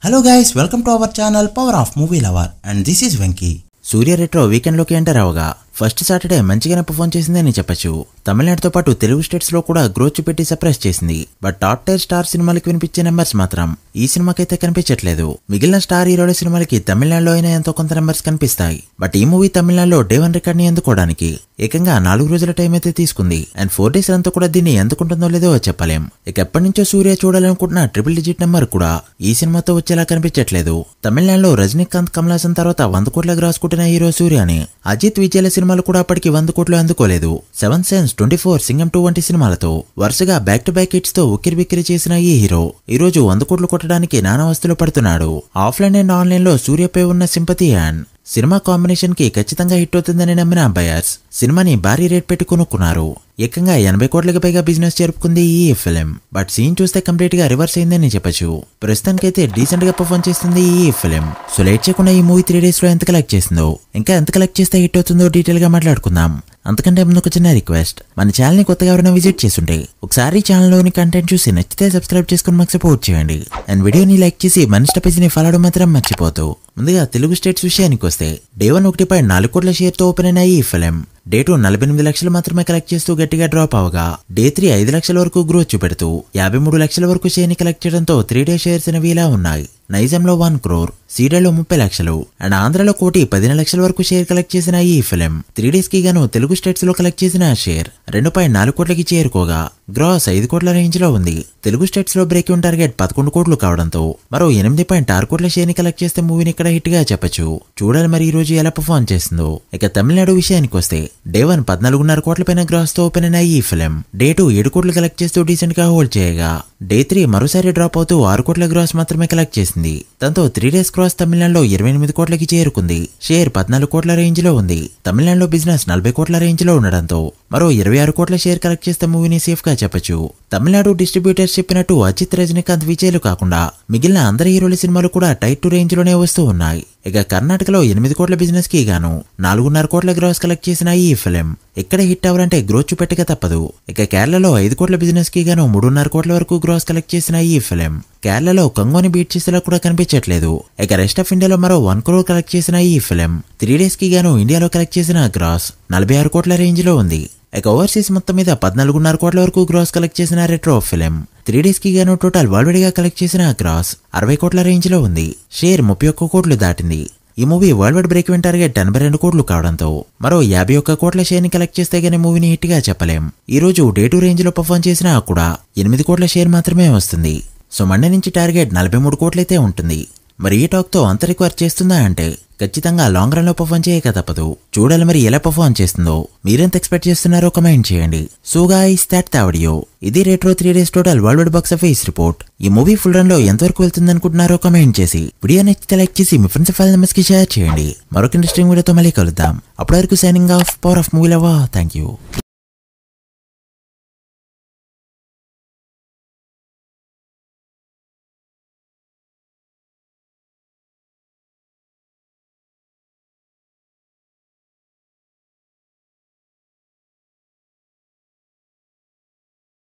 Hello guys, welcome to our channel Power of Movie Lover and this is Venki. Surya retro weekend లోకి enter అవగా first Saturday మంచిగానే perform చేసిందని చెప్పొచ్చు. తమిళనాడుతో పాటు Telugu states లో కూడా growth చూపెట్టి సర్ప్రైజ్ చేసింది. బట్ టాప్ టైర్ స్టార్ సినిమాలకి వినిపించే నెంబర్స్ మాత్రం ఈ సినిమాకైతే కనిపించట్లేదు. మిగిలిన స్టార్ హీరోల సినిమాలకి తమిళనాడులో అయినా ఎంతో కొంత నెంబర్స్ కనిపిస్తాయి. బట్ ఈ మూవీ తమిళనాడులో డే 1 రికార్డ్ ని అందుకోవడానికి ఏకంగా 4 రోజుల టైం అయితే తీసుకుంది. అండ్ 4 డేస్ అంతా కూడా దీన్ని ఎందుకుంటుందో లేదో చెప్పలేం. ఇక ఎప్పటి నుంచో సూర్య చూడాలనుకుంటున్న ట్రిపుల్ డిజిట్ నెంబర్ కూడా ఈ సినిమాతో వచ్చేలా కనిపించట్లేదు. తమిళనాడులో రజనీకాంత్, కమల్ హాసన్ తర్వాత 100 కోట్ల గ్రాస్ కొట్టిన హీరో సూర్యని అజిత్, విజయల సినిమాలు కూడా అప్పటికి 100 కోట్లు అందుకోలేదు. 7 సెన్స్, 24, సింగం 2 వంటి సినిమాలతో వరుసగా బ్యాక్ టు బ్యాక్ హిట్స్ తో ఉక్కిరిబిక్కిరి చేసిన ఈ హీరో ఈ రోజు 100 కోట్లు కొట్టడానికి నానా వస్తువులు పడుతున్నాడు. ఆఫ్లైన్ అండ్ ఆన్లైన్ లో సూర్యపై ఉన్న సింపతి అండ్ సినిమా కాంబినేషన్ కి ఖచ్చితంగా హిట్ అవుతుందని నమ్మిన బయర్స్ సినిమాని భారీ రేట్ పెట్టి కొనుక్కున్నారు. ఏకంగా 80 కోట్లకి పైగా బిజినెస్ జరుపుకుంది ఈ ఫిలిం. బట్ సీన్ చూస్తే కంప్లీట్ గా రివర్స్ అయిందని చెప్పొచ్చు. ప్రస్తుతానికైతే డీసెంట్ గా పర్ఫార్మ్ చేస్తుంది ఈ ఫిలిం. సో లేట్ చేయకుండా ఈ మూవీ 3 డేస్ లో ఎంత కలెక్ట్ చేసిందో, ఇంకా ఎంత కలెక్ట్ చేస్తే హిట్ అవుతుందో డీటెయిల్ గా మాట్లాడుకుందాం. అంతకంటే ముందు ఒక చిన్న రిక్వెస్ట్, మన ఛానల్ ని కొత్తగా ఎవరైనా విజిట్ చేస్తుంటే ఒకసారి ఛానల్ లోని కంటెంట్ చూసి నచ్చితే సబ్స్క్రైబ్ చేసుకుని మాకు సపోర్ట్ చేయండి. అండ్ వీడియోని లైక్ చేసి మన ఇన్స్టా పేజ్ ని ఫాలో అవడం మాత్రం మర్చిపోతూ. ముందుగా తెలుగు స్టేట్స్ విషయానికి వస్తే డే 1 1.4 కోట్ల షేర్ తో ఓపెన్ అయిన ఈ ఫిలిం డే 2 48 లక్షలు మాత్రమే కలెక్ట్ చేస్తూ గట్టిగా డ్రాప్ అవగా డే 3 5 లక్షల వరకు గ్రోత్ చూపెడుతూ 53 లక్షల వరకు షేర్ ని కలెక్ట్ చేయడంతో 3 డే షేర్స్ అనేవి ఇలా ఉన్నాయి. నైజాంలో 1 crore, సీడెల్లో 30 లక్షలు అండ్ ఆంధ్రలో 1,15 లక్షల వరకు షేర్ కలెక్ట్ చేసిన ఈ ఫిలిం 3 డేస్ కి గాను తెలుగు స్టేట్స్ లో కలెక్ట్ చేసిన షేర్ 2.4 కోట్లకి చేరుకోగా గ్రాస్ 5 కోట్ల రేంజ్ లో ఉంది. తెలుగు స్టేట్స్ లో బ్రేక్ ఈవెన్ టార్గెట్ 11 కోట్లు కావడంతో మరో 8.6 కోట్ల షేర్ ని కలెక్ట్ చేస్తే మూవీని ఇక్కడ హిట్ గా చెప్పొచ్చు. చూడాలి మరి ఈ రోజు ఎలా పర్ఫార్మ్ చేస్తుందో. ఇక తమిళనాడు విషయానికి వస్తే డే 1 14.5 కోట్ల పైన గ్రాస్ తో ఓపెన్ అయిన ఈ ఫిలిం డే 2 7 కోట్లు కలెక్ట్ చేస్తూ డీసెంట్ గా హోల్డ్ చేయగా డే 3 మరోసారి డ్రాప్ అవుతూ 6 కోట్ల గ్రాస్ మాత్రమే కలెక్ట్ చేసింది. దాంతో 3 డేస్ క్రాస్ తమిళనాడులో 28 కోట్లకి చేరుకుంది. షేర్ 14 కోట్ల రేంజ్ లో ఉంది. తమిళనాడులో బిజినెస్ 40 కోట్ల రేంజ్ లో ఉండడంతో మరో 26 కోట్ల షేర్ కలెక్ట్ చేస్తే మూవీని సేఫ్ గా చెప్పొచ్చు. తమిళనాడు డిస్ట్రిబ్యూటర్స్ చెప్పినట్టు అజిత్, రజనీకాంత్, విజయలు కాకుండా మిగిలిన అందరి హీరోల సినిమాలు కూడా టైట్ టు రేంజ్ లోనే వస్తూ ఉన్నాయి. ఇక కర్ణాటకలో 8 కోట్ల బిజినెస్ కి గాను 4.5 కోట్ల గ్రాస్ కలెక్ట్ చేసిన ఈ ఫిలిం ఇక్కడ హిట్ అవ్వాలంటే గ్రోత్ చూపెట్టక తప్పదు. ఇక కేరళలో 5 కోట్ల బిజినెస్ కి గాను 3.5 కోట్ల వరకు గ్రాస్ కలెక్ట్ చేసిన ఈ ఫిలిం కేరళలో కంగోని బీట్ చేసేలా కూడా కనిపించట్లేదు. ఇక రెస్ట్ ఆఫ్ ఇండియాలో మరో 1 crore కలెక్ట్ చేసిన ఈ ఫిలిం 3 డేస్ కి గాను ఇండియాలో కలెక్ట్ చేసిన గ్రాస్ 46 కోట్ల రేంజ్ లో ఉంది. ఇక ఓవర్సీస్ మొత్తం మీద 14.5 కోట్ల వరకు గ్రాస్ కలెక్ట్ చేసిన రెట్రో ఫిలిం 3 డేస్ కి గాను టోటల్ వరల్డ్ గా కలెక్ట్ చేసిన గ్రాస్ 60 కోట్ల రేంజ్ లో ఉంది. షేర్ 31 కోట్లు దాటింది. ఈ movie world wide break even target 82 కోట్లు కావడంతో మరో 51 కోట్ల షేర్ ని కలెక్ట్ చేస్తే గానీ మూవీని హిట్ గా చెప్పలేం. ఈ రోజు డే 2 రేంజ్ లో పర్ఫార్మ్ చేసినా కూడా 8 కోట్ల షేర్ మాత్రమే వస్తుంది. సో మండే నుంచి టార్గెట్ 43 కోట్లయితే ఉంటుంది. మరి ఈ టాక్ తో అంత రిక్వైర్ చేస్తుందా అంటే ఖచ్చితంగా లాంగ్ రన్ లో పర్ఫార్మ్ చేయక తప్పదు. చూడాలి మరి ఎలా పర్ఫార్మ్ చేస్తుందో. మీరెంత ఎక్స్పెక్ట్ చేస్తున్నారో కమెంట్ చేయండి. So guys that the video. ఇది Retro 3 days total world wide box office report. ఈ మూవీ ఫుల్ రన్ లో ఎంతవరకు వెళ్తుంది అనుకుంటున్నారో కమెంట్ చేసి వీడియో నచ్చితే లైక్ చేసి మీ ఫ్రెండ్స్ ఫైల్ మెంబర్స్ కి షేర్ చేయండి. మరొక ఇంట్రెస్టింగ్ వీడియోతో మళ్ళీ కలుద్దాం. అప్పటి వరకు signing off, power of movie lover. Thank you.